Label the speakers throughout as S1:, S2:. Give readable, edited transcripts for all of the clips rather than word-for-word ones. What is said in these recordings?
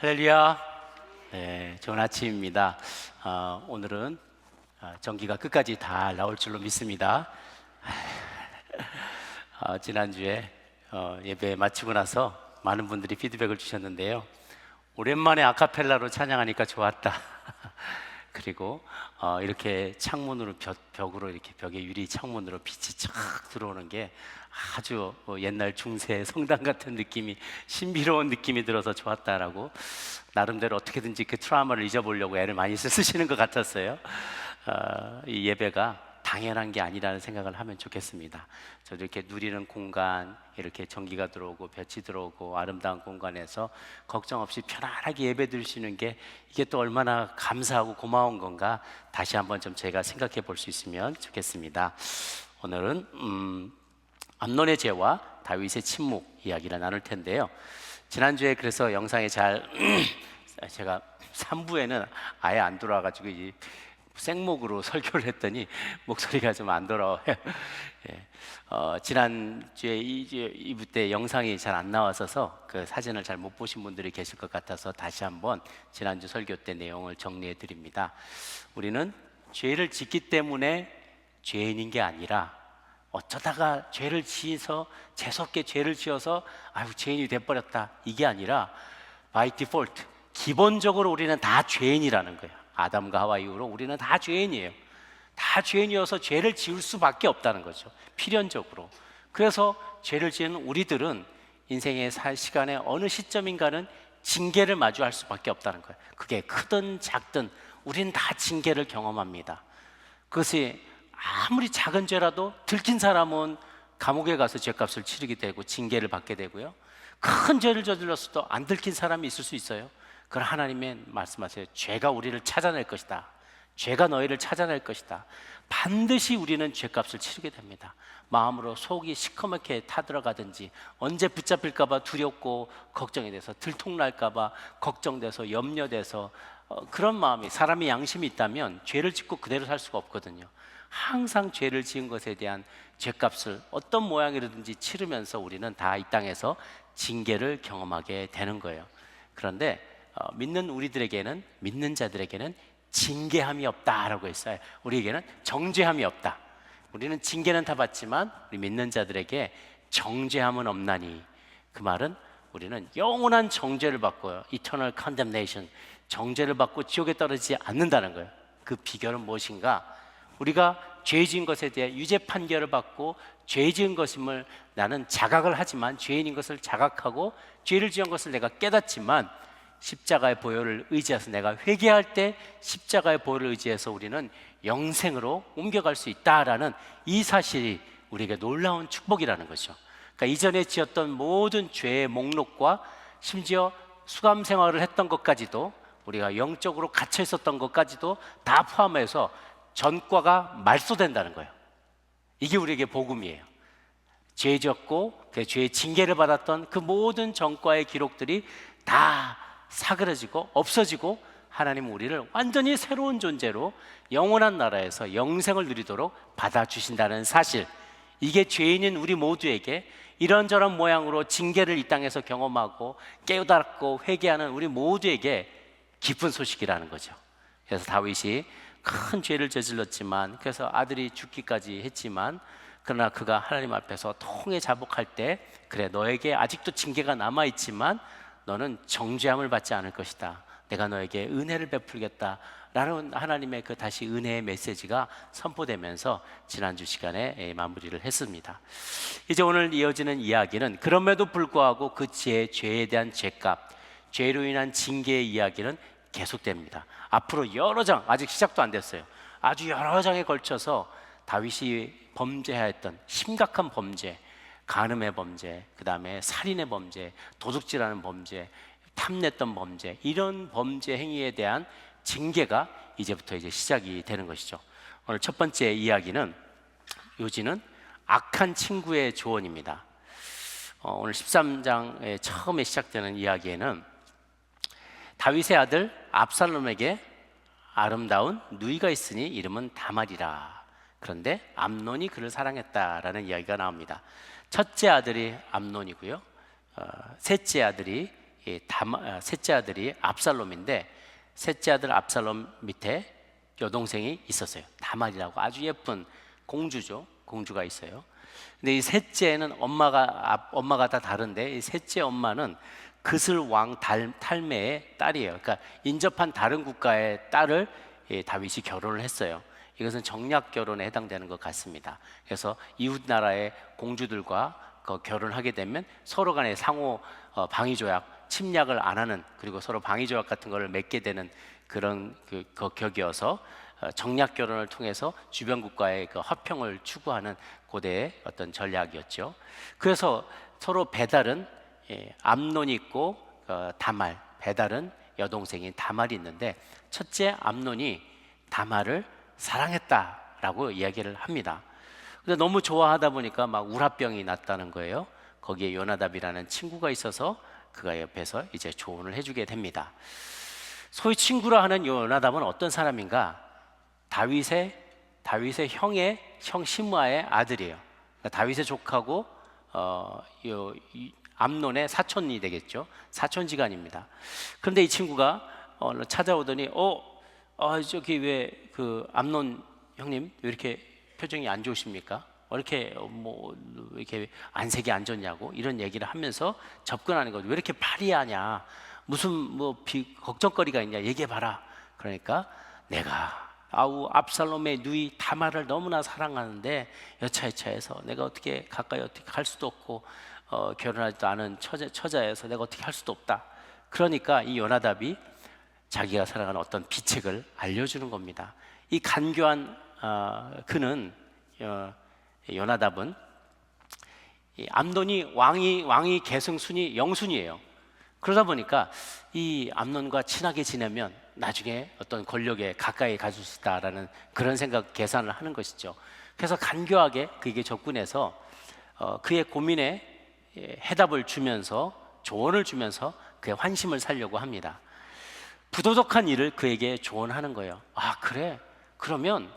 S1: 할렐루야. 네, 좋은 아침입니다. 오늘은 전기가 끝까지 다 나올 줄로 믿습니다. 지난주에 예배 마치고 나서 많은 분들이 피드백을 주셨는데요. 오랜만에 아카펠라로 찬양하니까 좋았다. 그리고 이렇게 창문으로 벽으로 이렇게 벽에 유리 창문으로 빛이 쫙 들어오는 게 아주 옛날 중세 성당 같은 느낌이, 신비로운 느낌이 들어서 좋았다라고 나름대로 어떻게든지 그 트라우마를 잊어보려고 애를 많이 쓰시는 것 같았어요. 이 예배가 당연한 게 아니라는 생각을 하면 좋겠습니다. 저도 이렇게 누리는 공간, 이렇게 전기가 들어오고 빛이 들어오고 아름다운 공간에서 걱정 없이 편안하게 예배 드리시는 게 이게 또 얼마나 감사하고 고마운 건가 다시 한번 좀 제가 생각해 볼 수 있으면 좋겠습니다. 오늘은 암논의 죄와 다윗의 침묵 이야기를 나눌 텐데요. 지난주에 그래서 영상에 잘 제가 3부에는 아예 안 돌아와가지고 이 생목으로 설교를 했더니 목소리가 좀 안 돌아와요. 예. 지난주에 2부 때 영상이 잘 안 나왔어서 그 사진을 잘 못 보신 분들이 계실 것 같아서 다시 한번 지난주 설교 때 내용을 정리해 드립니다. 우리는 죄를 짓기 때문에 죄인인 게 아니라 어쩌다가 죄를 지어서 재수없게 죄를 지어서 아유 죄인이 돼버렸다, 이게 아니라 by default 기본적으로 우리는 다 죄인이라는 거예요. 아담과 하와 이후로 우리는 다 죄인이에요. 다 죄인이어서 죄를 지을 수밖에 없다는 거죠, 필연적으로. 그래서 죄를 지은 우리들은 인생의 살 시간에 어느 시점인가는 징계를 마주할 수밖에 없다는 거예요. 그게 크든 작든 우리는 다 징계를 경험합니다. 그것이 아무리 작은 죄라도 들킨 사람은 감옥에 가서 죄값을 치르게 되고 징계를 받게 되고요, 큰 죄를 저질렀어도 안 들킨 사람이 있을 수 있어요. 그걸 하나님은 말씀하세요. 죄가 우리를 찾아낼 것이다. 죄가 너희를 찾아낼 것이다. 반드시 우리는 죄값을 치르게 됩니다. 마음으로 속이 시커멓게 타들어가든지, 언제 붙잡힐까봐 두렵고 걱정이 돼서, 들통날까봐 걱정돼서 염려돼서, 그런 마음이, 사람이 양심이 있다면 죄를 짓고 그대로 살 수가 없거든요. 항상 죄를 지은 것에 대한 죄값을 어떤 모양이라든지 치르면서 우리는 다 이 땅에서 징계를 경험하게 되는 거예요. 그런데 믿는 우리들에게는, 믿는 자들에게는 징계함이 없다라고 했어요. 우리에게는 정죄함이 없다. 우리는 징계는 다 받지만 우리 믿는 자들에게 정죄함은 없나니, 그 말은 우리는 영원한 정죄를 받고요, eternal condemnation, 정죄를 받고 지옥에 떨어지지 않는다는 거예요. 그 비결은 무엇인가? 우리가 죄 지은 것에 대해 유죄 판결을 받고 죄 지은 것임을 나는 자각을 하지만, 죄인인 것을 자각하고 죄를 지은 것을 내가 깨닫지만, 십자가의 보혈을 의지해서 내가 회개할 때 십자가의 보혈을 의지해서 우리는 영생으로 옮겨갈 수 있다라는 이 사실이 우리에게 놀라운 축복이라는 거죠. 그러니까 이전에 지었던 모든 죄의 목록과 심지어 수감 생활을 했던 것까지도, 우리가 영적으로 갇혀 있었던 것까지도 다 포함해서 전과가 말소된다는 거예요. 이게 우리에게 복음이에요. 죄 지었고 그 죄의 징계를 받았던 그 모든 전과의 기록들이 다 사그러지고 없어지고, 하나님은 우리를 완전히 새로운 존재로 영원한 나라에서 영생을 누리도록 받아주신다는 사실, 이게 죄인인 우리 모두에게 이런저런 모양으로 징계를 이 땅에서 경험하고 깨닫고 회개하는 우리 모두에게 기쁜 소식이라는 거죠. 그래서 다윗이 큰 죄를 저질렀지만, 그래서 아들이 죽기까지 했지만, 그러나 그가 하나님 앞에서 통해 자복할 때, 그래 너에게 아직도 징계가 남아있지만 너는 정죄함을 받지 않을 것이다, 내가 너에게 은혜를 베풀겠다 라는 하나님의 그 다시 은혜의 메시지가 선포되면서 지난주 시간에 마무리를 했습니다. 이제 오늘 이어지는 이야기는, 그럼에도 불구하고 그 죄에 대한 죄값, 죄로 인한 징계의 이야기는 계속됩니다. 앞으로 여러 장, 아직 시작도 안 됐어요. 아주 여러 장에 걸쳐서 다윗이 범죄하였던 심각한 범죄, 간음의 범죄, 그 다음에 살인의 범죄, 도둑질하는 범죄, 탐냈던 범죄, 이런 범죄 행위에 대한 징계가 이제부터 이제 시작이 되는 것이죠. 오늘 첫 번째 이야기는, 요지는 악한 친구의 조언입니다. 오늘 13장에 처음에 시작되는 이야기에는 다윗의 아들 압살롬에게 아름다운 누이가 있으니 이름은 다말이라. 그런데 암논이 그를 사랑했다라는 이야기가 나옵니다. 첫째 아들이 암논이고요, 셋째 아들이 셋째 아들이 압살롬인데, 셋째 아들 압살롬 밑에 여동생이 있었어요. 다말이라고 아주 예쁜 공주죠. 공주가 있어요. 근데 이 셋째는 엄마가 다 다른데, 이 셋째 엄마는 그슬 왕 탈매의 딸이에요. 그러니까 인접한 다른 국가의 딸을 다윗이 결혼을 했어요. 이것은 정략 결혼에 해당되는 것 같습니다. 그래서 이웃 나라의 공주들과 결혼하게 되면 서로 간에 상호 방위 조약, 침략을 안 하는, 그리고 서로 방위 조약 같은 것을 맺게 되는 그런 격이어서 정략 결혼을 통해서 주변 국가의 그 화평을 추구하는 고대의 어떤 전략이었죠. 그래서 서로 배달은 암논이 있고 다말, 배달은 여동생인 다말이 있는데, 첫째 암논이 다말을 사랑했다라고 이야기를 합니다. 근데 너무 좋아하다 보니까 막 우라병이 났다는 거예요. 거기에 요나답이라는 친구가 있어서 그가 옆에서 이제 조언을 해주게 됩니다. 소위 친구라 하는 요나답은 어떤 사람인가? 다윗의 형 시므아의 아들이에요. 그러니까 다윗의 족하고 암논의 사촌이 되겠죠. 사촌지간입니다. 그런데 이 친구가 찾아오더니 저기 왜 그 암논 형님 왜 이렇게 표정이 안 좋으십니까? 이렇게 안색이 안 좋냐고 이런 얘기를 하면서 접근하는 거죠. 왜 이렇게 파리하냐? 무슨 걱정거리가 있냐? 얘기해봐라. 그러니까 내가 압살롬의 누이 다말을 너무나 사랑하는데 여차여차해서 내가 어떻게 가까이 어떻게 갈 수도 없고 결혼하지도 않은 처자여서 내가 어떻게 할 수도 없다. 그러니까 이 요나답이 자기가 사랑하는 어떤 비책을 알려주는 겁니다. 이 간교한 그는 요나답은 암논이 왕이 계승순이 영순이에요. 그러다 보니까 이 암논과 친하게 지내면 나중에 어떤 권력에 가까이 가줄 수 있다라는 그런 생각 계산을 하는 것이죠. 그래서 간교하게 그에게 접근해서 그의 고민에 해답을 주면서 조언을 주면서 그의 환심을 살려고 합니다. 부도덕한 일을 그에게 조언하는 거예요. 그래? 그러면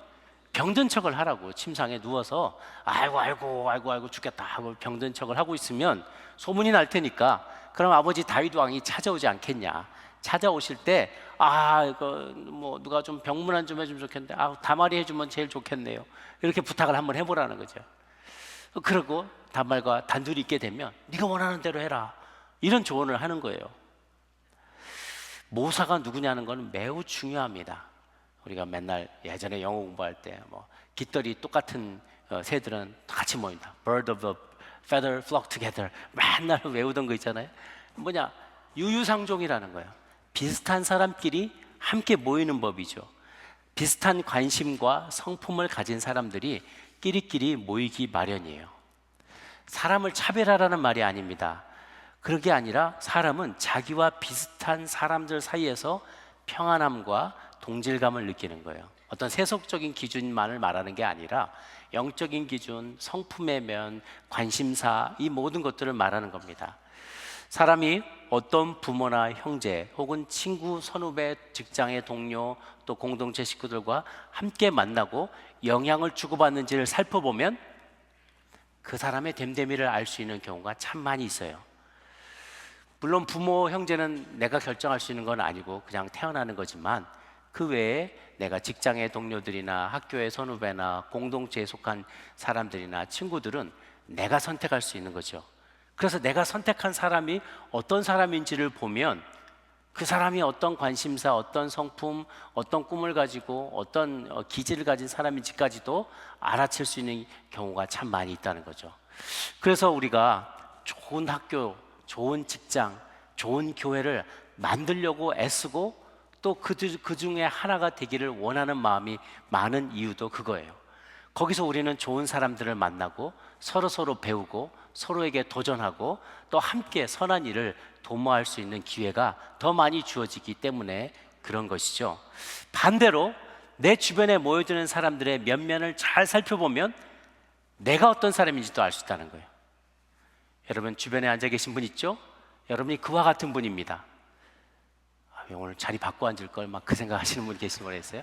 S1: 병든 척을 하라고. 침상에 누워서 아이고 죽겠다 하고 병든 척을 하고 있으면 소문이 날 테니까 그럼 아버지 다윗 왕이 찾아오지 않겠냐. 찾아오실 때 이거 누가 좀 병문안 좀 해주면 좋겠는데 다말이 해주면 제일 좋겠네요. 이렇게 부탁을 한번 해보라는 거죠. 그리고 다말과 단둘이 있게 되면 네가 원하는 대로 해라. 이런 조언을 하는 거예요. 모사가 누구냐는 건 매우 중요합니다. 우리가 맨날 예전에 영어 공부할 때 깃털이 똑같은 새들은 같이 모인다. Bird of a feather flock together. 맨날 외우던 거 있잖아요. 유유상종이라는 거예요. 비슷한 사람끼리 함께 모이는 법이죠. 비슷한 관심과 성품을 가진 사람들이 끼리끼리 모이기 마련이에요. 사람을 차별하라는 말이 아닙니다. 그런 게 아니라 사람은 자기와 비슷한 사람들 사이에서 평안함과 동질감을 느끼는 거예요. 어떤 세속적인 기준만을 말하는 게 아니라 영적인 기준, 성품의 면, 관심사, 이 모든 것들을 말하는 겁니다. 사람이 어떤 부모나 형제 혹은 친구, 선후배, 직장의 동료, 또 공동체 식구들과 함께 만나고 영향을 주고받는지를 살펴보면 그 사람의 됨됨이를 알 수 있는 경우가 참 많이 있어요. 물론 부모, 형제는 내가 결정할 수 있는 건 아니고 그냥 태어나는 거지만, 그 외에 내가 직장의 동료들이나 학교의 선후배나 공동체에 속한 사람들이나 친구들은 내가 선택할 수 있는 거죠. 그래서 내가 선택한 사람이 어떤 사람인지를 보면 그 사람이 어떤 관심사, 어떤 성품, 어떤 꿈을 가지고 어떤 기질을 가진 사람인지까지도 알아챌 수 있는 경우가 참 많이 있다는 거죠. 그래서 우리가 좋은 학교, 좋은 직장, 좋은 교회를 만들려고 애쓰고 또 그 중에 하나가 되기를 원하는 마음이 많은 이유도 그거예요. 거기서 우리는 좋은 사람들을 만나고 서로 배우고 서로에게 도전하고 또 함께 선한 일을 도모할 수 있는 기회가 더 많이 주어지기 때문에 그런 것이죠. 반대로 내 주변에 모여드는 사람들의 면면을 잘 살펴보면 내가 어떤 사람인지도 알 수 있다는 거예요. 여러분 주변에 앉아 계신 분 있죠? 여러분이 그와 같은 분입니다. 오늘 자리 바꿔 앉을 걸 막 그 생각하시는 분이 계신 거였어요.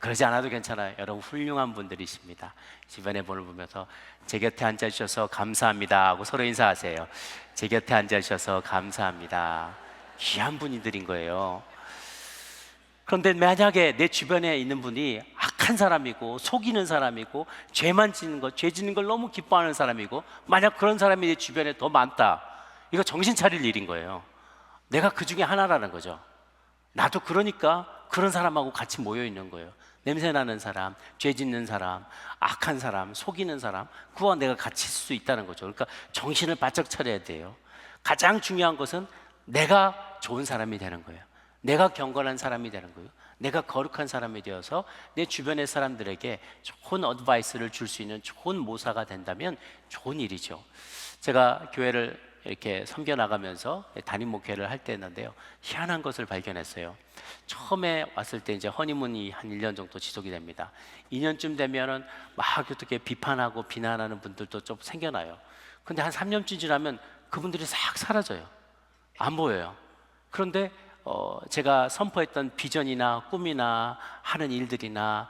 S1: 그러지 않아도 괜찮아요. 여러분 훌륭한 분들이십니다. 주변에 분을 보면서 제 곁에 앉아주셔서 감사합니다 하고 서로 인사하세요. 제 곁에 앉아주셔서 감사합니다. 귀한 분들인 거예요. 그런데 만약에 내 주변에 있는 분이 악한 사람이고 속이는 사람이고 죄만 짓는 것, 죄 짓는 걸 너무 기뻐하는 사람이고 만약 그런 사람이 내 주변에 더 많다, 이거 정신 차릴 일인 거예요. 내가 그 중에 하나라는 거죠. 나도 그러니까 그런 사람하고 같이 모여 있는 거예요. 냄새나는 사람, 죄 짓는 사람, 악한 사람, 속이는 사람, 그와 내가 같이 있을 수 있다는 거죠. 그러니까 정신을 바짝 차려야 돼요. 가장 중요한 것은 내가 좋은 사람이 되는 거예요. 내가 경건한 사람이 되는 거예요. 내가 거룩한 사람이 되어서 내 주변의 사람들에게 좋은 어드바이스를 줄 수 있는 좋은 모사가 된다면 좋은 일이죠. 제가 교회를 이렇게 섬겨 나가면서 담임 목회를 할 때였는데요, 희한한 것을 발견했어요. 처음에 왔을 때 이제 허니문이 한 1년 정도 지속이 됩니다. 2년쯤 되면은 막 어떻게 비판하고 비난하는 분들도 좀 생겨나요. 근데 한 3년쯤 지나면 그분들이 싹 사라져요. 안 보여요. 그런데 제가 선포했던 비전이나 꿈이나 하는 일들이나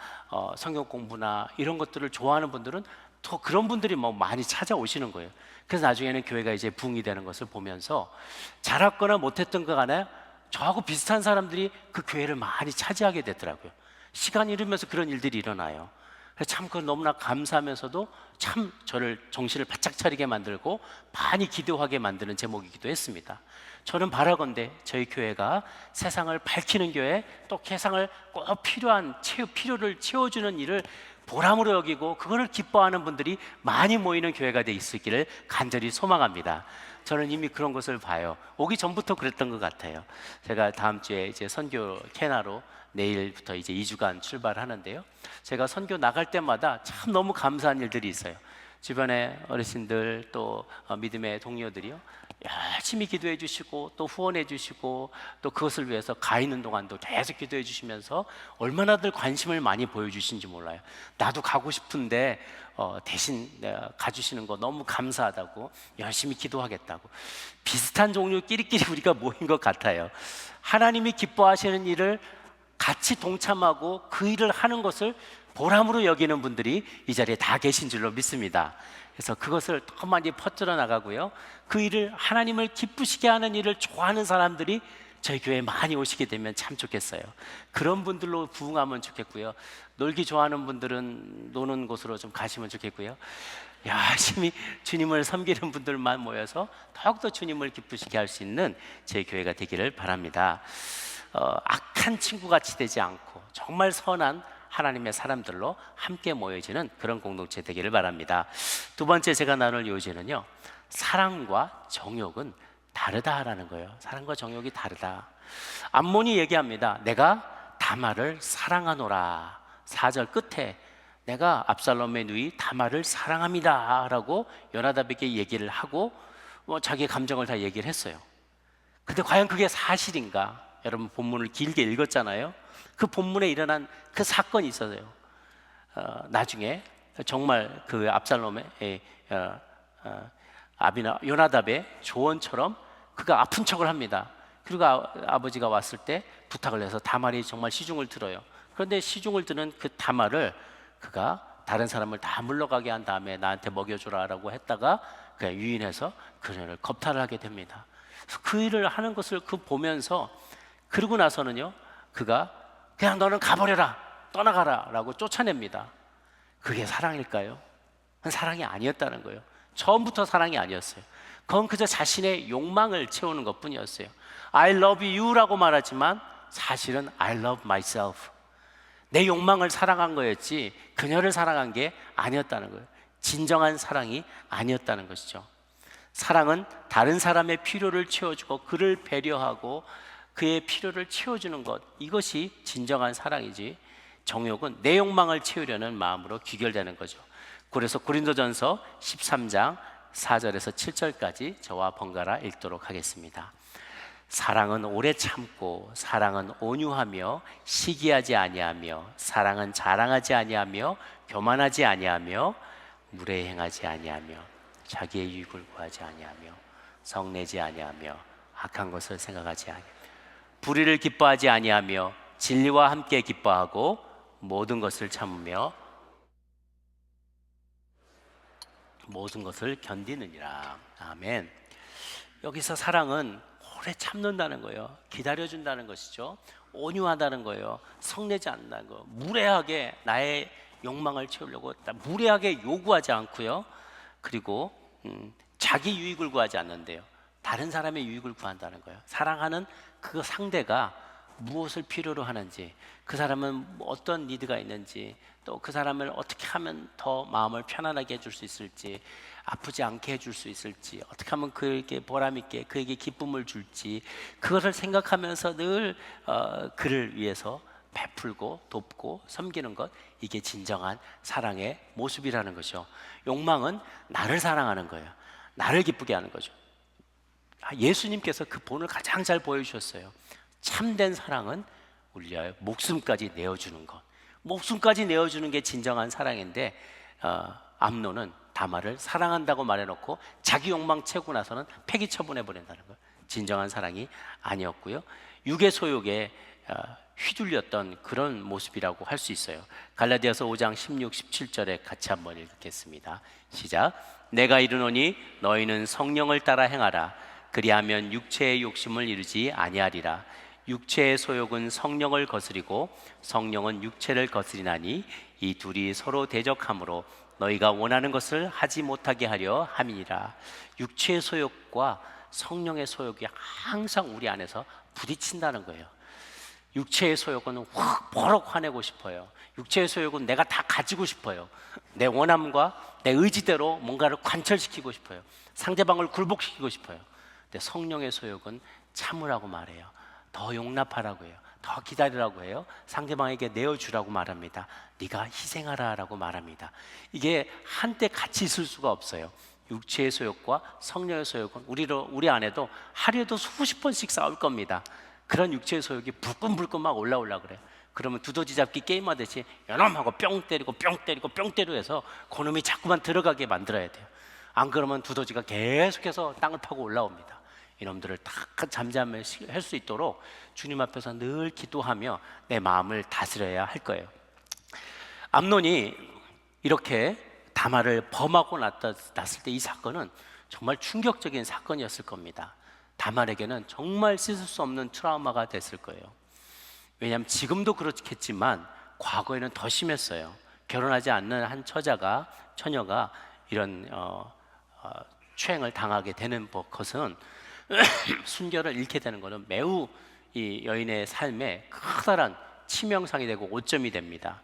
S1: 성경 공부나 이런 것들을 좋아하는 분들은 또 그런 분들이 뭐 많이 찾아오시는 거예요. 그래서 나중에는 교회가 이제 부흥이 되는 것을 보면서 잘했거나 못했던 거 간에 저하고 비슷한 사람들이 그 교회를 많이 차지하게 되더라고요. 시간이 흐르면서 그런 일들이 일어나요. 그래서 참 그건 너무나 감사하면서도 참 저를 정신을 바짝 차리게 만들고 많이 기도하게 만드는 제목이기도 했습니다. 저는 바라건대 저희 교회가 세상을 밝히는 교회, 또 세상을 꼭 필요한 필요를 채워주는 일을 보람으로 여기고 그거를 기뻐하는 분들이 많이 모이는 교회가 돼 있기를 간절히 소망합니다. 저는 이미 그런 것을 봐요. 오기 전부터 그랬던 것 같아요. 제가 다음 주에 이제 선교 캐나로 내일부터 이제 2주간 출발하는데요, 제가 선교 나갈 때마다 참 너무 감사한 일들이 있어요. 주변에 어르신들 또 믿음의 동료들이요, 열심히 기도해 주시고 또 후원해 주시고 또 그것을 위해서 가 있는 동안도 계속 기도해 주시면서 얼마나들 관심을 많이 보여주신지 몰라요. 나도 가고 싶은데 대신 가주시는 거 너무 감사하다고, 열심히 기도하겠다고. 비슷한 종류 끼리끼리 우리가 모인 것 같아요. 하나님이 기뻐하시는 일을 같이 동참하고 그 일을 하는 것을 보람으로 여기는 분들이 이 자리에 다 계신 줄로 믿습니다. 그래서 그것을 더 많이 퍼뜨려 나가고요, 그 일을 하나님을 기쁘시게 하는 일을 좋아하는 사람들이 저희 교회에 많이 오시게 되면 참 좋겠어요. 그런 분들로 부흥하면 좋겠고요, 놀기 좋아하는 분들은 노는 곳으로 좀 가시면 좋겠고요, 열심히 주님을 섬기는 분들만 모여서 더욱더 주님을 기쁘시게 할 수 있는 제 교회가 되기를 바랍니다. 악한 친구같이 되지 않고 정말 선한 하나님의 사람들로 함께 모여지는 그런 공동체 되기를 바랍니다. 두 번째 제가 나눌 요지는요, 사랑과 정욕은 다르다라는 거예요. 사랑과 정욕이 다르다. 암몬이 얘기합니다. 내가 다말을 사랑하노라. 4절 끝에 내가 압살롬의 누이 다말을 사랑합니다 라고 요나답에게 얘기를 하고 자기의 감정을 다 얘기를 했어요. 근데 과연 그게 사실인가? 여러분 본문을 길게 읽었잖아요. 그 본문에 일어난 그 사건이 있어요. 나중에 정말 그 압살롬의 요나답의 조언처럼 그가 아픈 척을 합니다. 그리고 아버지가 왔을 때 부탁을 해서 다말이 정말 시중을 들어요. 그런데 시중을 드는 그 다말을 그가 다른 사람을 다 물러가게 한 다음에 나한테 먹여주라라고 했다가 그냥 유인해서 그녀를 겁탈을 하게 됩니다. 그 일을 하는 것을 보면서, 그러고 나서는요, 그가 그냥 너는 가버려라, 떠나가라 라고 쫓아냅니다. 그게 사랑일까요? 그건 사랑이 아니었다는 거예요. 처음부터 사랑이 아니었어요. 그건 그저 자신의 욕망을 채우는 것 뿐이었어요. I love you 라고 말하지만 사실은 I love myself, 내 욕망을 사랑한 거였지 그녀를 사랑한 게 아니었다는 거예요. 진정한 사랑이 아니었다는 것이죠. 사랑은 다른 사람의 필요를 채워주고 그를 배려하고 그의 필요를 채워주는 것, 이것이 진정한 사랑이지, 정욕은 내 욕망을 채우려는 마음으로 귀결되는 거죠. 그래서 고린도전서 13장 4절에서 7절까지 저와 번갈아 읽도록 하겠습니다. 사랑은 오래 참고, 사랑은 온유하며 시기하지 아니하며, 사랑은 자랑하지 아니하며 교만하지 아니하며 무례행하지 아니하며 자기의 유익을 구하지 아니하며 성내지 아니하며 악한 것을 생각하지 아니하며 불의를 기뻐하지 아니하며 진리와 함께 기뻐하고 모든 것을 참으며 모든 것을 견디느니라. 아멘. 여기서 사랑은 오래 참는다는 거예요. 기다려준다는 것이죠. 온유하다는 거예요. 성내지 않는다는 거. 무례하게 나의 욕망을 채우려고 무례하게 요구하지 않고요. 그리고 자기 유익을 구하지 않는데요. 다른 사람의 유익을 구한다는 거예요. 사랑하는 그 상대가 무엇을 필요로 하는지, 그 사람은 어떤 니드가 있는지, 또 그 사람을 어떻게 하면 더 마음을 편안하게 해줄 수 있을지, 아프지 않게 해줄 수 있을지, 어떻게 하면 그에게 보람 있게 그에게 기쁨을 줄지, 그것을 생각하면서 늘 그를 위해서 베풀고 돕고 섬기는 것, 이게 진정한 사랑의 모습이라는 거죠. 욕망은 나를 사랑하는 거예요. 나를 기쁘게 하는 거죠. 예수님께서 그 본을 가장 잘 보여주셨어요. 참된 사랑은 우리 위하여 목숨까지 내어주는 것, 목숨까지 내어주는 게 진정한 사랑인데, 암논은 다말을 사랑한다고 말해놓고 자기 욕망 채우고 나서는 폐기 처분해버린다는 거예요. 진정한 사랑이 아니었고요, 육의 소욕에 휘둘렸던 그런 모습이라고 할 수 있어요. 갈라디아서 5장 16, 17절에 같이 한번 읽겠습니다. 시작. 내가 이르노니 너희는 성령을 따라 행하라. 그리하면 육체의 욕심을 이루지 아니하리라. 육체의 소욕은 성령을 거스리고 성령은 육체를 거스리나니 이 둘이 서로 대적하므로 너희가 원하는 것을 하지 못하게 하려 함이니라. 육체의 소욕과 성령의 소욕이 항상 우리 안에서 부딪힌다는 거예요. 육체의 소욕은 확 버럭 화내고 싶어요. 육체의 소욕은 내가 다 가지고 싶어요. 내 원함과 내 의지대로 뭔가를 관철시키고 싶어요. 상대방을 굴복시키고 싶어요. 근데 성령의 소욕은 참으라고 말해요. 더 용납하라고 해요. 더 기다리라고 해요. 상대방에게 내어주라고 말합니다. 네가 희생하라라고 말합니다. 이게 한때 같이 있을 수가 없어요. 육체의 소욕과 성령의 소욕은 우리 안에도 하루에도 수십 번씩 싸울 겁니다. 그런 육체의 소욕이 불끈불끈 막 올라오려 그래요. 그러면 두더지 잡기 게임하듯이 연엄하고 뿅 때리고 뿅 때리고 뿅 때리고 해서 그놈이 자꾸만 들어가게 만들어야 돼요. 안 그러면 두더지가 계속해서 땅을 파고 올라옵니다. 이놈들을 다 잠잠할 수 있도록 주님 앞에서 늘 기도하며 내 마음을 다스려야 할 거예요. 암논이 이렇게 다말을 범하고 났을 때 이 사건은 정말 충격적인 사건이었을 겁니다. 다말에게는 정말 씻을 수 없는 트라우마가 됐을 거예요. 왜냐하면 지금도 그렇겠지만 과거에는 더 심했어요. 결혼하지 않는 한 처녀가 이런 추행을 당하게 되는 것은 순결을 잃게 되는 것은 매우 이 여인의 삶에 커다란 치명상이 되고 오점이 됩니다.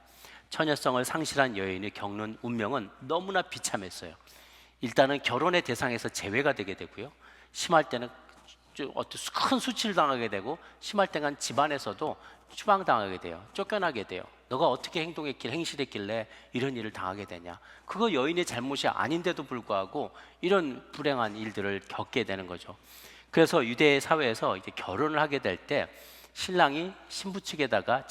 S1: 처녀성을 상실한 여인이 겪는 운명은 너무나 비참했어요. 일단은 결혼의 대상에서 제외가 되게 되고요, 심할 때는 큰 수치를 당하게 되고, 심할 때는 집안에서도 추방당하게 돼요. 쫓겨나게 돼요. 너가 어떻게 행실했길래 이런 일을 당하게 되냐. 그거 여인의 잘못이 아닌데도 불구하고 이런 불행한 일들을 겪게 되는 거죠. 그래서 유대 사회에서 이제 결혼을 하게 될 때 신랑이 신부 측에다가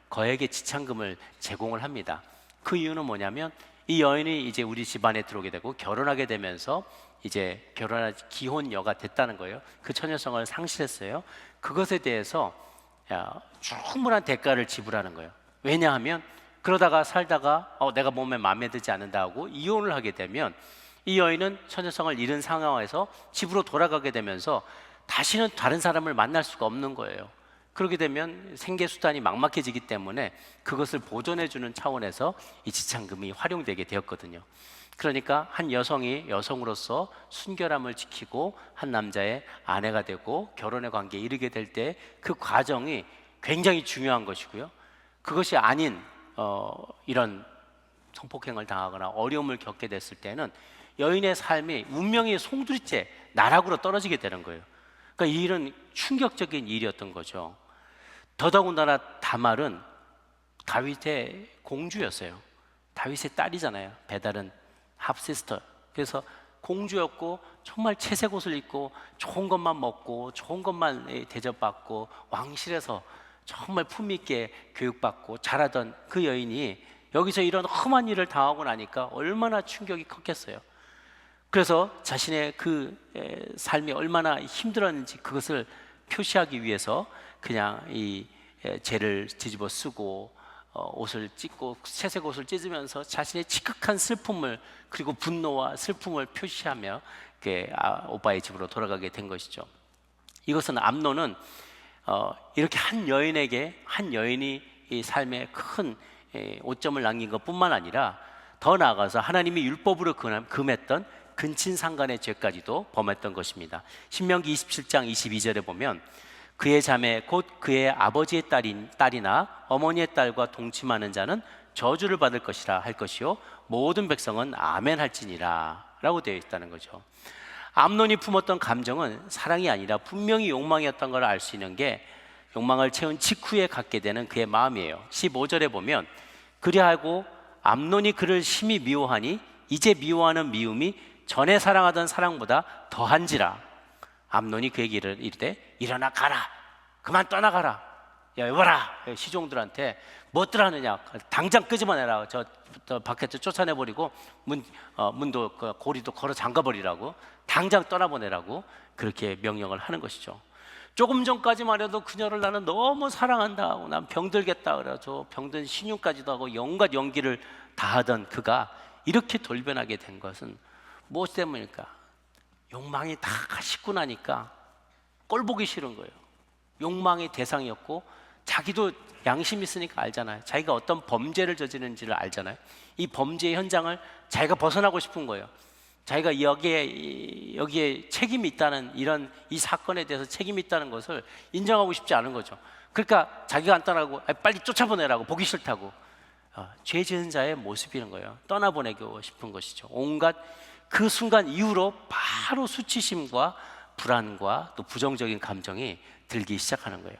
S1: 거액의 지참금을 제공을 합니다. 그 이유는 뭐냐면 이 여인이 이제 우리 집안에 들어오게 되고 결혼하게 되면서 이제 결혼한 기혼녀가 됐다는 거예요. 그 처녀성을 상실했어요. 그것에 대해서 충분한 대가를 지불하는 거예요. 왜냐하면 그러다가 살다가 내가 몸에 마음에 들지 않는다 하고 이혼을 하게 되면 이 여인은 처녀성을 잃은 상황에서 집으로 돌아가게 되면서 다시는 다른 사람을 만날 수가 없는 거예요. 그렇게 되면 생계수단이 막막해지기 때문에 그것을 보존해주는 차원에서 이 지참금이 활용되게 되었거든요. 그러니까 한 여성이 여성으로서 순결함을 지키고 한 남자의 아내가 되고 결혼의 관계에 이르게 될 때 그 과정이 굉장히 중요한 것이고요, 그것이 아닌 이런 성폭행을 당하거나 어려움을 겪게 됐을 때는 여인의 삶이 운명의 송두리째 나락으로 떨어지게 되는 거예요. 그러니까 이 일은 충격적인 일이었던 거죠. 더더군다나 다말은 다윗의 공주였어요. 다윗의 딸이잖아요. 베달은 합시스터. 그래서 공주였고 정말 채색 옷을 입고 좋은 것만 먹고 좋은 것만 대접받고 왕실에서 정말 품위 있게 교육받고 자라던 그 여인이 여기서 이런 험한 일을 당하고 나니까 얼마나 충격이 컸겠어요. 그래서 자신의 그 삶이 얼마나 힘들었는지 그것을 표시하기 위해서 그냥 이 죄를 뒤집어 쓰고 옷을 찢고 채색 옷을 찢으면서 자신의 지극한 슬픔을, 그리고 분노와 슬픔을 표시하며 오빠의 집으로 돌아가게 된 것이죠. 이것은 암논은 이렇게 한 여인이 이 삶에 큰 오점을 남긴 것뿐만 아니라 더 나아가서 하나님이 율법으로 금했던 근친상간의 죄까지도 범했던 것입니다. 신명기 27장 22절에 보면 그의 자매 곧 그의 아버지의 딸이나 어머니의 딸과 동침하는 자는 저주를 받을 것이라 할 것이요 모든 백성은 아멘 할지니라 라고 되어 있다는 거죠. 암논이 품었던 감정은 사랑이 아니라 분명히 욕망이었던 걸 알 수 있는 게 욕망을 채운 직후에 갖게 되는 그의 마음이에요. 15절에 보면 그리하고 암논이 그를 심히 미워하니 이제 미워하는 미움이 전에 사랑하던 사랑보다 더한지라. 암논이 그에게 이르되 일어나 가라, 그만 떠나가라. 야 여봐라, 시종들한테 뭐들 하느냐, 당장 끄집어내라. 저 밖에 쫓아내버리고 문도 고리도 걸어 잠가버리라고, 당장 떠나보내라고 그렇게 명령을 하는 것이죠. 조금 전까지만 해도 그녀를 나는 너무 사랑한다 하고 난 병들겠다 그래서 병든 신용까지도 하고 온갖 연기를 다 하던 그가 이렇게 돌변하게 된 것은 무엇 때문일까? 욕망이 다 싣고 나니까 꼴 보기 싫은 거예요. 욕망의 대상이었고 자기도 양심이 있으니까 알잖아요. 자기가 어떤 범죄를 저지르는지를 알잖아요. 이 범죄의 현장을 자기가 벗어나고 싶은 거예요. 자기가 여기에 책임이 있다는, 이 사건에 대해서 책임이 있다는 것을 인정하고 싶지 않은 거죠. 그러니까 자기가 안 떠나고 빨리 쫓아보내라고, 보기 싫다고. 죄 지은 자의 모습이는 거예요. 떠나보내고 싶은 것이죠. 온갖 그 순간 이후로 바로 수치심과 불안과 또 부정적인 감정이 들기 시작하는 거예요.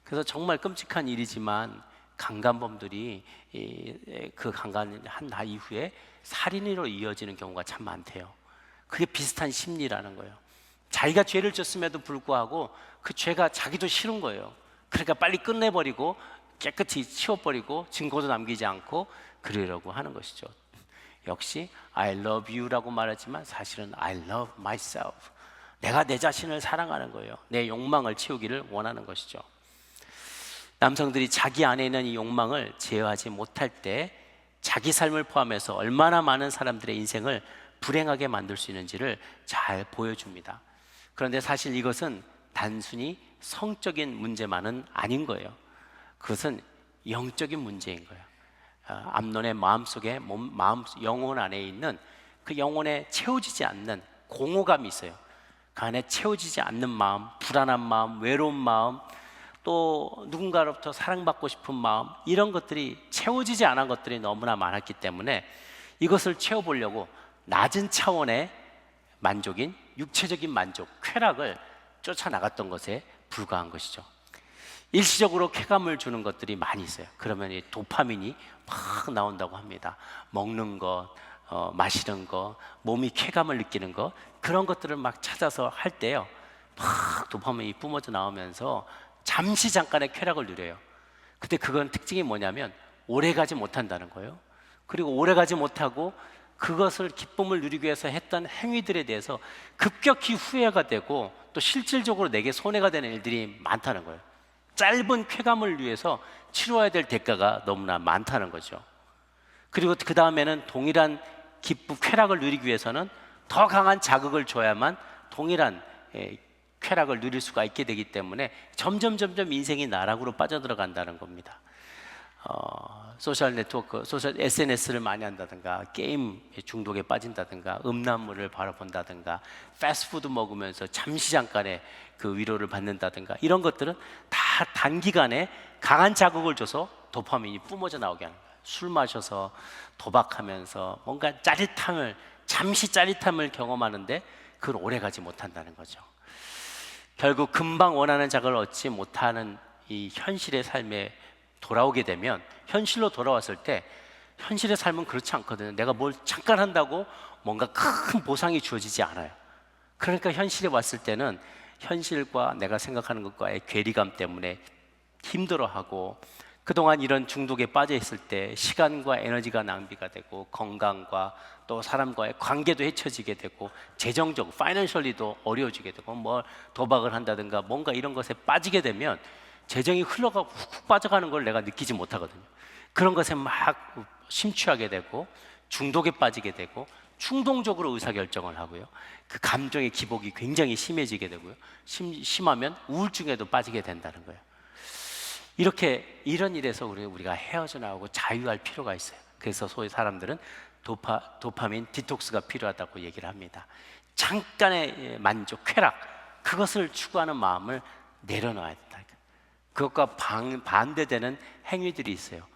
S1: 그래서 정말 끔찍한 일이지만 강간범들이 그 강간을 한 날 이후에 살인으로 이어지는 경우가 참 많대요. 그게 비슷한 심리라는 거예요. 자기가 죄를 졌음에도 불구하고 그 죄가 자기도 싫은 거예요. 그러니까 빨리 끝내버리고 깨끗이 치워버리고 증거도 남기지 않고 그러려고 하는 것이죠. 역시 I love you라고 말하지만 사실은 I love myself. 내가 내 자신을 사랑하는 거예요. 내 욕망을 채우기를 원하는 것이죠. 남성들이 자기 안에 있는 이 욕망을 제어하지 못할 때 자기 삶을 포함해서 얼마나 많은 사람들의 인생을 불행하게 만들 수 있는지를 잘 보여줍니다. 그런데 사실 이것은 단순히 성적인 문제만은 아닌 거예요. 그것은 영적인 문제인 거예요. 암논의 마음속에 영혼 안에 있는 그 영혼에 채워지지 않는 공허감이 있어요. 그 안에 채워지지 않는 마음, 불안한 마음, 외로운 마음, 또 누군가로부터 사랑받고 싶은 마음, 이런 것들이 채워지지 않은 것들이 너무나 많았기 때문에 이것을 채워보려고 낮은 차원의 만족인 육체적인 만족, 쾌락을 쫓아나갔던 것에 불과한 것이죠. 일시적으로 쾌감을 주는 것들이 많이 있어요. 그러면 이 도파민이 막 나온다고 합니다. 먹는 것, 마시는 것, 몸이 쾌감을 느끼는 것, 그런 것들을 막 찾아서 할 때요, 막 도파민이 뿜어져 나오면서 잠시 잠깐의 쾌락을 누려요. 근데 그건 특징이 뭐냐면 오래가지 못한다는 거예요. 그리고 오래가지 못하고 그것을 기쁨을 누리기 위해서 했던 행위들에 대해서 급격히 후회가 되고 또 실질적으로 내게 손해가 되는 일들이 많다는 거예요. 짧은 쾌감을 위해서 치러야 될 대가가 너무나 많다는 거죠. 그리고 그 다음에는 동일한 기쁨, 쾌락을 누리기 위해서는 더 강한 자극을 줘야만 동일한 쾌락을 누릴 수가 있게 되기 때문에 점점 인생이 나락으로 빠져들어간다는 겁니다. 소셜 네트워크, SNS를 많이 한다든가, 게임 중독에 빠진다든가, 음란물을 바라본다든가, 패스트푸드 먹으면서 잠깐의 그 위로를 받는다든가, 이런 것들은 다 단기간에 강한 자극을 줘서 도파민이 뿜어져 나오게 하는 거예요. 술 마셔서 도박하면서 뭔가 잠시 짜릿함을 경험하는데 그걸 오래가지 못한다는 거죠. 결국 금방 원하는 자극을 얻지 못하는 이 현실의 삶에 돌아오게 되면, 현실로 돌아왔을 때 현실의 삶은 그렇지 않거든요. 내가 뭘 잠깐 한다고 뭔가 큰 보상이 주어지지 않아요. 그러니까 현실에 왔을 때는 현실과 내가 생각하는 것과의 괴리감 때문에 힘들어하고, 그동안 이런 중독에 빠져 있을 때 시간과 에너지가 낭비가 되고, 건강과 또 사람과의 관계도 헤쳐지게 되고, 재정적, 파이낸셜리도 어려워지게 되고, 뭐 도박을 한다든가 뭔가 이런 것에 빠지게 되면 재정이 흘러가고 훅 빠져가는 걸 내가 느끼지 못하거든요. 그런 것에 막 심취하게 되고 중독에 빠지게 되고 충동적으로 의사결정을 하고요. 그 감정의 기복이 굉장히 심해지게 되고요. 심하면 우울증에도 빠지게 된다는 거예요. 이런 일에서 우리가 헤어져 나오고 자유할 필요가 있어요. 그래서 소위 사람들은 도파민 디톡스가 필요하다고 얘기를 합니다. 잠깐의 만족, 쾌락, 그것을 추구하는 마음을 내려놔야 된다. 그것과 반대되는 행위들이 있어요.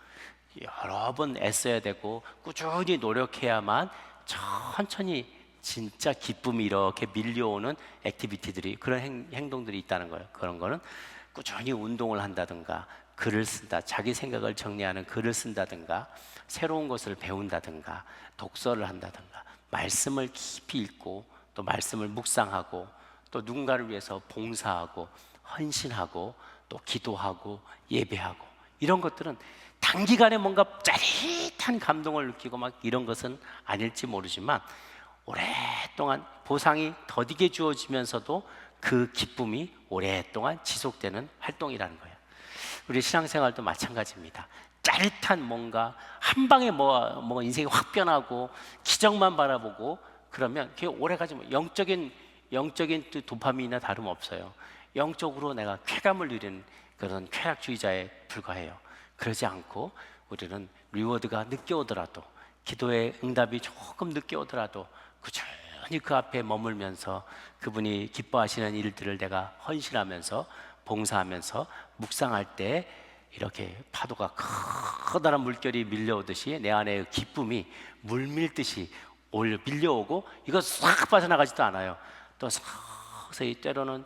S1: 여러 번 애써야 되고 꾸준히 노력해야만 천천히 진짜 기쁨이 이렇게 밀려오는 액티비티들이, 그런 행동들이 있다는 거예요. 그런 거는 꾸준히 운동을 한다든가, 글을 쓴다, 자기 생각을 정리하는 글을 쓴다든가, 새로운 것을 배운다든가, 독서를 한다든가, 말씀을 깊이 읽고 또 말씀을 묵상하고 또 누군가를 위해서 봉사하고 헌신하고 또 기도하고 예배하고, 이런 것들은 단기간에 뭔가 짜릿한 감동을 느끼고 막 이런 것은 아닐지 모르지만 오랫동안 보상이 더디게 주어지면서도 그 기쁨이 오랫동안 지속되는 활동이라는 거예요. 우리 신앙생활도 마찬가지입니다. 짜릿한 뭔가 한 방에 뭐 인생이 확 변하고 기적만 바라보고 그러면 그게 오래가지 뭐 영적인 도파민이나 다름없어요. 영적으로 내가 쾌감을 누리는 그런 쾌락주의자에 불과해요. 그러지 않고 우리는 리워드가 늦게 오더라도, 기도의 응답이 조금 늦게 오더라도 꾸준히 그 앞에 머물면서 그분이 기뻐하시는 일들을 내가 헌신하면서 봉사하면서 묵상할 때 이렇게 파도가 커다란 물결이 밀려오듯이 내 안에 기쁨이 물밀듯이 밀려오고, 이거 싹 빠져나가지도 않아요. 또 서서히 때로는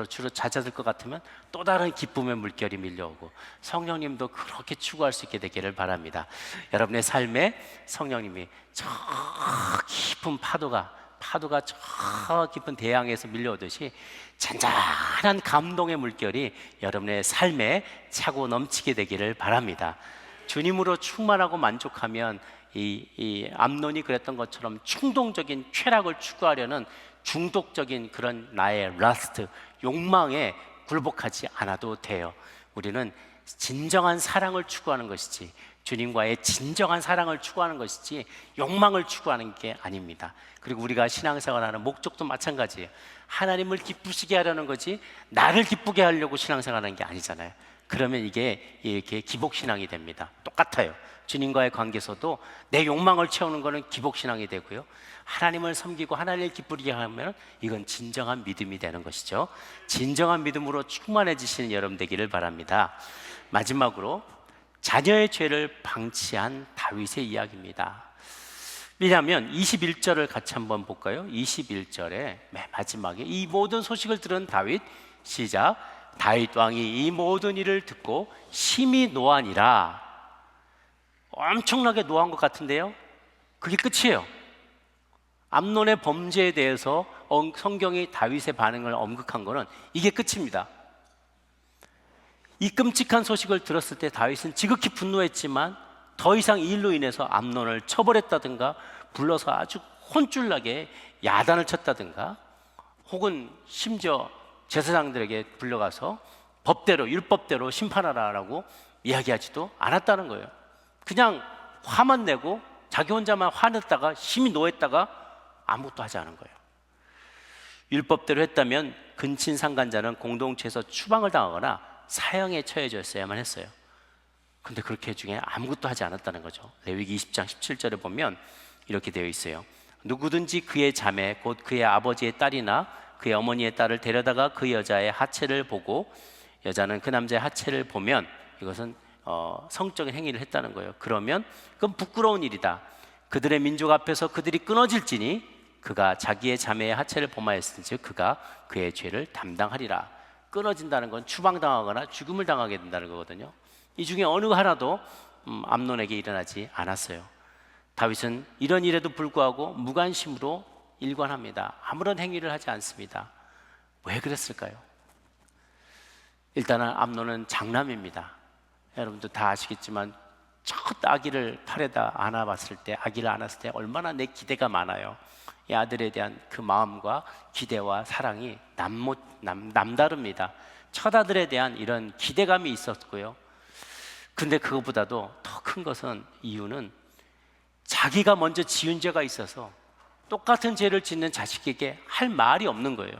S1: 주로 잦아들 것 같으면 또 다른 기쁨의 물결이 밀려오고, 성령님도 그렇게 추구할 수 있게 되기를 바랍니다. 여러분의 삶에 성령님이 저 깊은 파도가 저 깊은 대양에서 밀려오듯이 잔잔한 감동의 물결이 여러분의 삶에 차고 넘치게 되기를 바랍니다. 주님으로 충만하고 만족하면 이 암논이 그랬던 것처럼 충동적인 쾌락을 추구하려는 중독적인 그런 나의 러스트, 욕망에 굴복하지 않아도 돼요. 우리는 진정한 사랑을 추구하는 것이지, 주님과의 진정한 사랑을 추구하는 것이지 욕망을 추구하는 게 아닙니다. 그리고 우리가 신앙생활하는 목적도 마찬가지예요. 하나님을 기쁘시게 하려는 거지 나를 기쁘게 하려고 신앙생활하는 게 아니잖아요. 그러면 이게 이렇게 기복신앙이 됩니다. 똑같아요. 주님과의 관계에서도 내 욕망을 채우는 것은 기복신앙이 되고요, 하나님을 섬기고 하나님을 기쁘게 하면 이건 진정한 믿음이 되는 것이죠. 진정한 믿음으로 충만해지시는 여러분 되기를 바랍니다. 마지막으로 자녀의 죄를 방치한 다윗의 이야기입니다. 왜냐하면 21절을 같이 한번 볼까요? 21절에 맨 마지막에 이 모든 소식을 들은 다윗, 시작, 다윗 왕이 이 모든 일을 듣고 심히 노하니라. 엄청나게 노한 것 같은데요, 그게 끝이에요. 암논의 범죄에 대해서 성경이 다윗의 반응을 언급한 거는 이게 끝입니다. 이 끔찍한 소식을 들었을 때 다윗은 지극히 분노했지만 더 이상 이 일로 인해서 암논을 처벌했다든가 불러서 아주 혼쭐나게 야단을 쳤다든가 혹은 심지어 제사장들에게 불려가서 법대로 율법대로 심판하라라고 이야기하지도 않았다는 거예요. 그냥 화만 내고 자기 혼자만 화냈다가 심히 노했다가 아무것도 하지 않은 거예요. 율법대로 했다면 근친상간자는 공동체에서 추방을 당하거나 사형에 처해졌어야만 했어요. 근데 그렇게 중에 아무것도 하지 않았다는 거죠. 레위기 20장 17절에 보면 이렇게 되어 있어요. 누구든지 그의 자매 곧 그의 아버지의 딸이나 그의 어머니의 딸을 데려다가 그 여자의 하체를 보고 여자는 그 남자의 하체를 보면, 이것은 성적인 행위를 했다는 거예요. 그러면 그건 부끄러운 일이다. 그들의 민족 앞에서 그들이 끊어질지니 그가 자기의 자매의 하체를 범하였은즉 그가 그의 죄를 담당하리라. 끊어진다는 건 추방당하거나 죽음을 당하게 된다는 거거든요. 이 중에 어느 하나도 암논에게 일어나지 않았어요. 다윗은 이런 일에도 불구하고 무관심으로 일관합니다. 아무런 행위를 하지 않습니다. 왜 그랬을까요? 일단은 암논은 장남입니다. 여러분도 다 아시겠지만 첫 아기를 팔에다 안아봤을 때, 아기를 안았을 때 얼마나 내 기대가 많아요. 이 아들에 대한 그 마음과 기대와 사랑이 남다릅니다. 첫 아들에 대한 이런 기대감이 있었고요. 근데 그것보다도 더 큰 것은, 이유는 자기가 먼저 지은 죄가 있어서 똑같은 죄를 짓는 자식에게 할 말이 없는 거예요.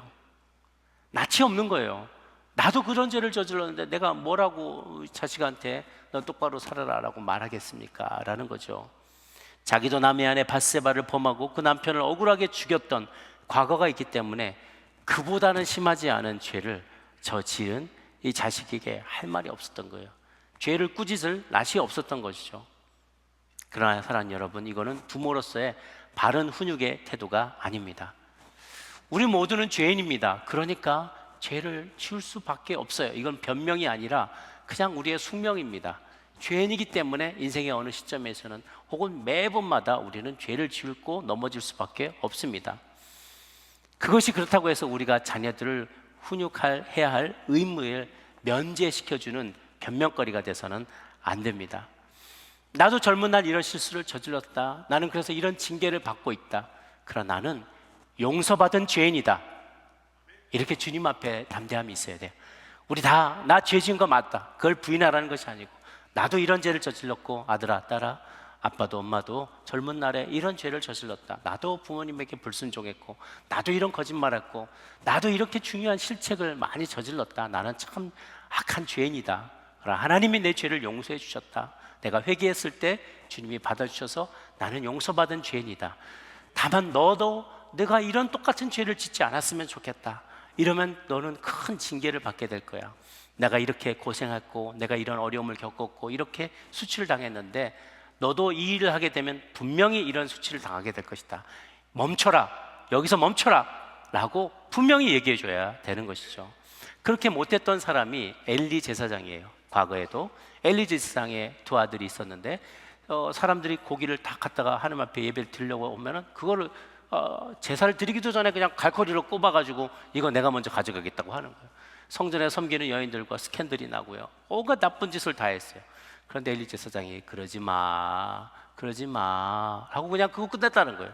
S1: 낯이 없는 거예요. 나도 그런 죄를 저질렀는데 내가 뭐라고 자식한테 너 똑바로 살아라 라고 말하겠습니까? 라는 거죠. 자기도 남의 아내 밧세바를 범하고 그 남편을 억울하게 죽였던 과거가 있기 때문에 그보다는 심하지 않은 죄를 저지은 이 자식에게 할 말이 없었던 거예요. 죄를 꾸짖을 낯이 없었던 것이죠. 그러나 사랑하는 여러분, 이거는 부모로서의 바른 훈육의 태도가 아닙니다. 우리 모두는 죄인입니다. 그러니까 죄를 지을 수밖에 없어요. 이건 변명이 아니라 그냥 우리의 숙명입니다. 죄인이기 때문에 인생의 어느 시점에서는 혹은 매번마다 우리는 죄를 지고 넘어질 수밖에 없습니다. 그것이 그렇다고 해서 우리가 자녀들을 훈육해야 할 의무를 면제시켜주는 변명거리가 돼서는 안 됩니다. 나도 젊은 날 이런 실수를 저질렀다. 나는 그래서 이런 징계를 받고 있다. 그러나 나는 용서받은 죄인이다. 이렇게 주님 앞에 담대함이 있어야 돼요. 우리 다 나 죄 지은 거 맞다. 그걸 부인하라는 것이 아니고 나도 이런 죄를 저질렀고 아들아 딸아 아빠도 엄마도 젊은 날에 이런 죄를 저질렀다. 나도 부모님에게 불순종했고 나도 이런 거짓말했고 나도 이렇게 중요한 실책을 많이 저질렀다. 나는 참 악한 죄인이다. 그러나 하나님이 내 죄를 용서해 주셨다. 내가 회개했을 때 주님이 받아주셔서 나는 용서받은 죄인이다. 다만 너도 내가 이런 똑같은 죄를 짓지 않았으면 좋겠다. 이러면 너는 큰 징계를 받게 될 거야. 내가 이렇게 고생했고 내가 이런 어려움을 겪었고 이렇게 수치를 당했는데 너도 이 일을 하게 되면 분명히 이런 수치를 당하게 될 것이다. 멈춰라. 여기서 멈춰라 라고 분명히 얘기해 줘야 되는 것이죠. 그렇게 못했던 사람이 엘리 제사장이에요. 과거에도 엘리 제사장의 두 아들이 있었는데 사람들이 고기를 다 갖다가 하나님 앞에 예배를 드리려고 오면은 그거를 제사를 드리기도 전에 그냥 갈고리로 꼽아가지고 이거 내가 먼저 가져가겠다고 하는 거예요. 성전에 섬기는 여인들과 스캔들이 나고요. 온갖 나쁜 짓을 다 했어요. 그런데 엘리 제사장이 그러지 마 하고 그냥 그거 끝냈다는 거예요.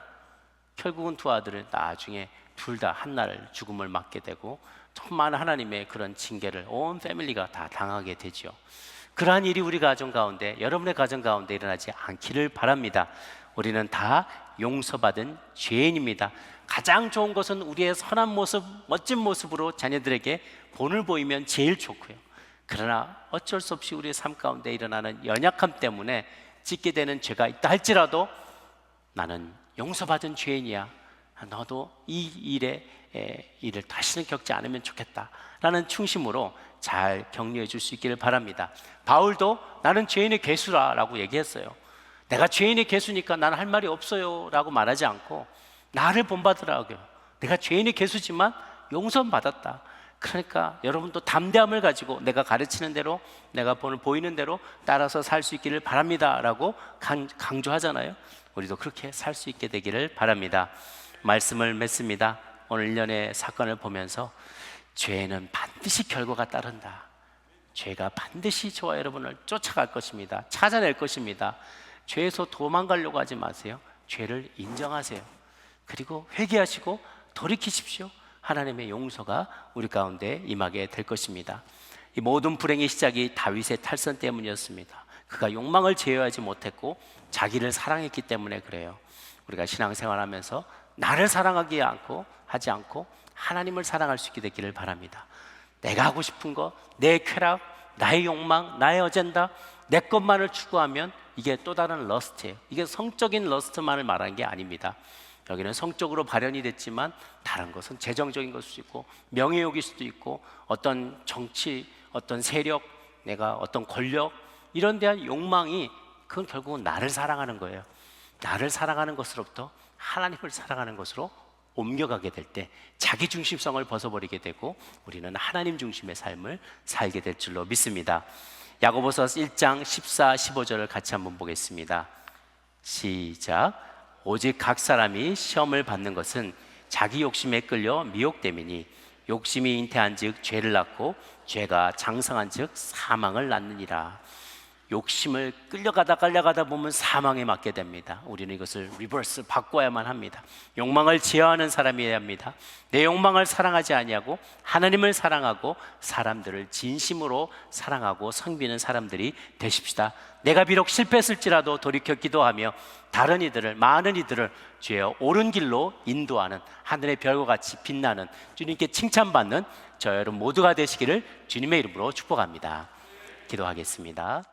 S1: 결국은 두 아들은 나중에 둘 다 한날 죽음을 맞게 되고 정말 하나님의 그런 징계를 온 패밀리가 다 당하게 되죠. 그러한 일이 우리 가정 가운데, 여러분의 가정 가운데 일어나지 않기를 바랍니다. 우리는 다 용서받은 죄인입니다. 가장 좋은 것은 우리의 선한 모습, 멋진 모습으로 자녀들에게 본을 보이면 제일 좋고요. 그러나 어쩔 수 없이 우리의 삶 가운데 일어나는 연약함 때문에 짓게 되는 죄가 있다 할지라도 나는 용서받은 죄인이야. 너도 이 일을 다시는 겪지 않으면 좋겠다 라는 충심으로 잘 격려해 줄 수 있기를 바랍니다. 바울도 나는 죄인의 괴수라 라고 얘기했어요. 내가 죄인의 괴수니까 나는 할 말이 없어요 라고 말하지 않고 나를 본받으라고요. 내가 죄인의 괴수지만 용서는 받았다. 그러니까 여러분도 담대함을 가지고 내가 가르치는 대로, 내가 보이는 대로 따라서 살 수 있기를 바랍니다 라고 강조하잖아요. 우리도 그렇게 살 수 있게 되기를 바랍니다. 말씀을 맺습니다. 오늘 일련의 사건을 보면서 죄는 반드시 결과가 따른다. 죄가 반드시 저와 여러분을 쫓아갈 것입니다. 찾아낼 것입니다. 죄에서 도망가려고 하지 마세요. 죄를 인정하세요. 그리고 회개하시고 돌이키십시오. 하나님의 용서가 우리 가운데 임하게 될 것입니다. 이 모든 불행의 시작이 다윗의 탈선 때문이었습니다. 그가 욕망을 제어하지 못했고 자기를 사랑했기 때문에 그래요. 우리가 신앙생활하면서 나를 사랑하지 않고 하나님을 사랑할 수 있게 되기를 바랍니다. 내가 하고 싶은 거, 내 쾌락, 나의 욕망, 나의 어젠다, 내 것만을 추구하면 이게 또 다른 러스트예요. 이게 성적인 러스트만을 말하는 게 아닙니다. 여기는 성적으로 발현이 됐지만 다른 것은 재정적인 것일 수도 있고 명예욕일 수도 있고 어떤 정치, 어떤 세력, 내가 어떤 권력 이런 데한 욕망이 그건 결국은 나를 사랑하는 거예요. 나를 사랑하는 것으로부터 하나님을 사랑하는 것으로 옮겨가게 될 때 자기 중심성을 벗어버리게 되고 우리는 하나님 중심의 삶을 살게 될 줄로 믿습니다. 야고보서 1장 14, 15절을 같이 한번 보겠습니다. 시작. 오직 각 사람이 시험을 받는 것은 자기 욕심에 끌려 미혹됨이니 욕심이 잉태한 즉 죄를 낳고 죄가 장성한 즉 사망을 낳느니라. 욕심을 끌려가다 보면 사망에 맞게 됩니다. 우리는 이것을 리버스 바꿔야만 합니다. 욕망을 제어하는 사람이어야 합니다. 내 욕망을 사랑하지 아니하고 하나님을 사랑하고 사람들을 진심으로 사랑하고 섬기는 사람들이 되십시다. 내가 비록 실패했을지라도 돌이켜 기도하며 다른 이들을, 많은 이들을 주의 옳은 길로 인도하는 하늘의 별과 같이 빛나는, 주님께 칭찬받는 저 여러분 모두가 되시기를 주님의 이름으로 축복합니다. 기도하겠습니다.